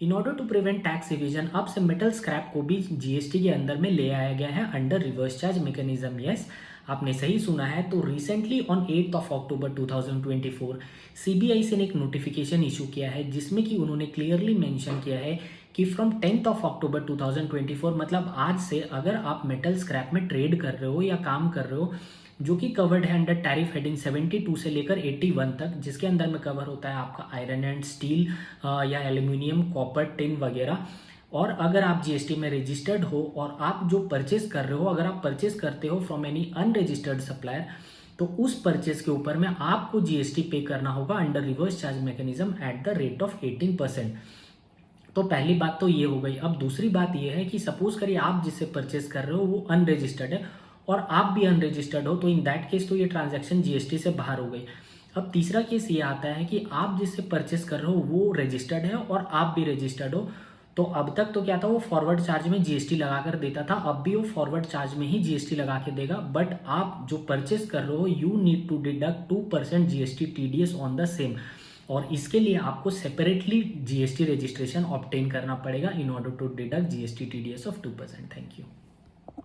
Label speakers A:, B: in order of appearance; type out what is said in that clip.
A: In order to prevent tax evasion अब से metal scrap को भी जीएसटी के अंदर में ले आया गया है under reverse charge mechanism. Yes, आपने सही सुना है। तो रिसेंटली ऑन 8 अक्टूबर 2024 सीबीआई से ने एक नोटिफिकेशन इशू किया है जिसमें कि उन्होंने क्लियरली मेंशन किया है कि फ्रॉम 10 अक्टूबर 2024 मतलब आज से अगर आप मेटल स्क्रैप में ट्रेड कर रहे हो या काम कर रहे हो जो कि कवर्ड है अंडर टैरिफ हेडिंग 72 से लेकर 81 तक, जिसके अंदर में कवर होता है आपका आयरन एंड स्टील या एल्यूमिनियम, कॉपर, टिन वगैरह। और अगर आप जीएसटी में रजिस्टर्ड हो और आप जो परचेस कर रहे हो, अगर आप परचेस करते हो फ्रॉम एनी अनरजिस्टर्ड सप्लायर, तो उस परचेस के ऊपर में आपको जीएसटी पे करना होगा under reverse charge mechanism at the rate of 18%। तो पहली बात तो ये हो गई। अब दूसरी बात ये है कि सपोज करिए आप जिससे परचेस कर रहे हो वो अनरजिस्टर्ड है और आप भी अनरजिस्टर्ड हो, तो इन दैट केस तो ये ट्रांजैक्शन जीएसटी से बाहर हो गई। अब तीसरा केस ये आता है कि आप जिससे परचेस कर रहे हो वो रजिस्टर्ड है और आप भी रजिस्टर्ड हो। तो अब तक तो क्या था, वो फॉरवर्ड चार्ज में जीएसटी लगा कर देता था, अब भी वो फॉरवर्ड चार्ज में ही जीएसटी लगा के देगा। बट आप जो परचेस कर रहे हो you need to deduct 2% GST TDS on the same, और इसके लिए आपको सेपरेटली जीएसटी रजिस्ट्रेशन ऑब्टेन करना पड़ेगा in order to deduct GST TDS of 2%। Thank you.